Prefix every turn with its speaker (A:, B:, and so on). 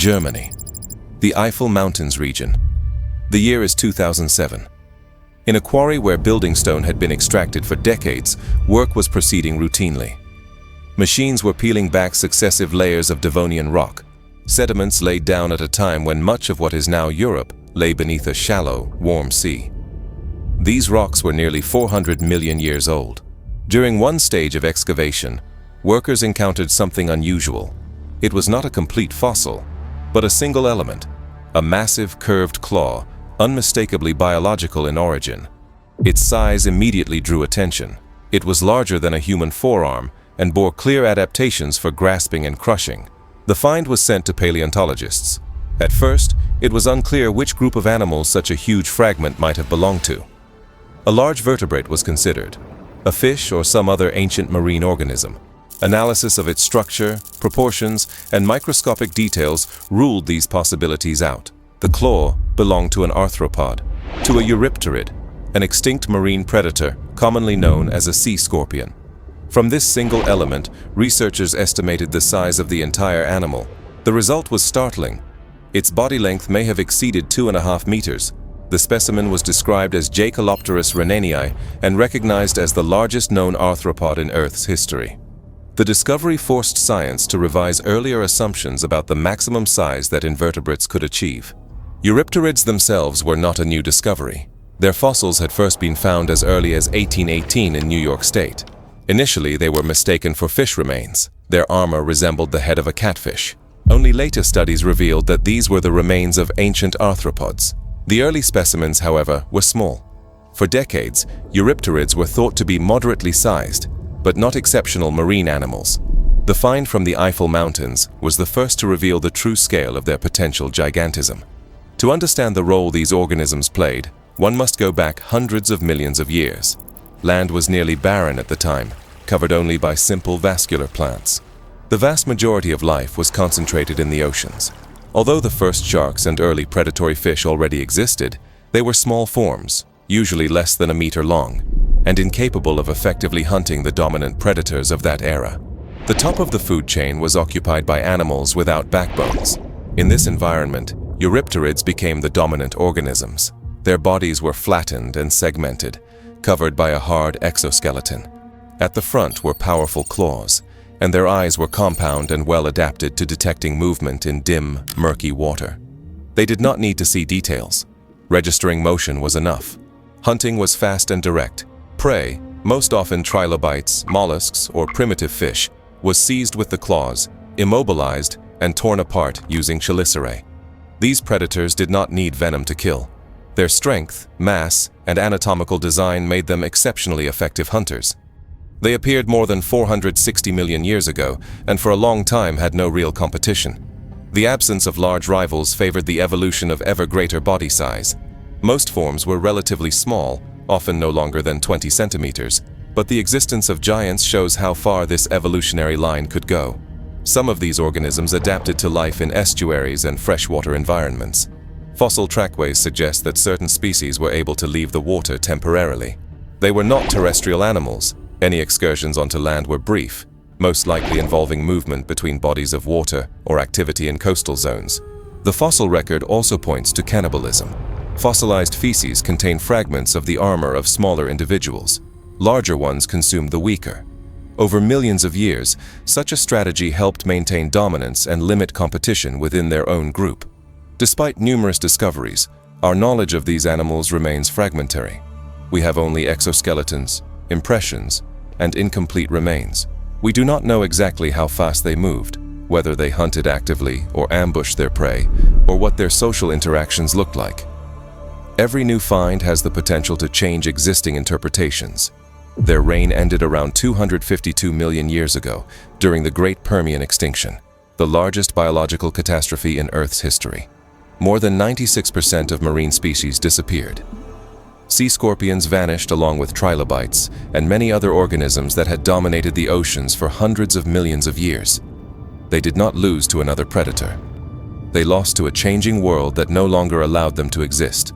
A: Germany. The Eifel Mountains region. The year is 2007. In a quarry where building stone had been extracted for decades, work was proceeding routinely. Machines were peeling back successive layers of Devonian rock, sediments laid down at a time when much of what is now Europe lay beneath a shallow, warm sea. These rocks were nearly 400 million years old. During one stage of excavation, workers encountered something unusual. It was not a complete fossil, but a single element, a massive curved claw, unmistakably biological in origin. Its size immediately drew attention. It was larger than a human forearm and bore clear adaptations for grasping and crushing. The find was sent to paleontologists. At first, it was unclear which group of animals such a huge fragment might have belonged to. A large vertebrate was considered, a fish or some other ancient marine organism. Analysis of its structure, proportions, and microscopic details ruled these possibilities out. The claw belonged to an arthropod, to a Eurypterid, an extinct marine predator commonly known as a sea scorpion. From this single element, researchers estimated the size of the entire animal. The result was startling. Its body length may have exceeded 2.5 meters. The specimen was described as Jaekelopterus rhenaniae and recognized as the largest known arthropod in Earth's history. The discovery forced science to revise earlier assumptions about the maximum size that invertebrates could achieve. Eurypterids themselves were not a new discovery. Their fossils had first been found as early as 1818 in New York State. Initially, they were mistaken for fish remains. Their armor resembled the head of a catfish. Only later studies revealed that these were the remains of ancient arthropods. The early specimens, however, were small. For decades, Eurypterids were thought to be moderately sized, but not exceptional marine animals. The find from the Eifel Mountains was the first to reveal the true scale of their potential gigantism. To understand the role these organisms played, one must go back hundreds of millions of years. Land was nearly barren at the time, covered only by simple vascular plants. The vast majority of life was concentrated in the oceans. Although the first sharks and early predatory fish already existed, they were small forms, usually less than a meter long, and incapable of effectively hunting the dominant predators of that era. The top of the food chain was occupied by animals without backbones. In this environment, Eurypterids became the dominant organisms. Their bodies were flattened and segmented, covered by a hard exoskeleton. At the front were powerful claws, and their eyes were compound and well adapted to detecting movement in dim, murky water. They did not need to see details. Registering motion was enough. Hunting was fast and direct. Prey, most often trilobites, mollusks, or primitive fish, was seized with the claws, immobilized, and torn apart using chelicerae. These predators did not need venom to kill. Their strength, mass, and anatomical design made them exceptionally effective hunters. They appeared more than 460 million years ago, and for a long time had no real competition. The absence of large rivals favored the evolution of ever greater body size. Most forms were relatively small, often no longer than 20 centimeters, but the existence of giants shows how far this evolutionary line could go. Some of these organisms adapted to life in estuaries and freshwater environments. Fossil trackways suggest that certain species were able to leave the water temporarily. They were not terrestrial animals. Any excursions onto land were brief, most likely involving movement between bodies of water or activity in coastal zones. The fossil record also points to cannibalism. Fossilized feces contain fragments of the armor of smaller individuals. Larger ones consumed the weaker. Over millions of years, such a strategy helped maintain dominance and limit competition within their own group. Despite numerous discoveries, our knowledge of these animals remains fragmentary. We have only exoskeletons, impressions, and incomplete remains. We do not know exactly how fast they moved, whether they hunted actively or ambushed their prey, or what their social interactions looked like. Every new find has the potential to change existing interpretations. Their reign ended around 252 million years ago, during the Great Permian extinction, the largest biological catastrophe in Earth's history. More than 96% of marine species disappeared. Sea scorpions vanished along with trilobites and many other organisms that had dominated the oceans for hundreds of millions of years. They did not lose to another predator. They lost to a changing world that no longer allowed them to exist.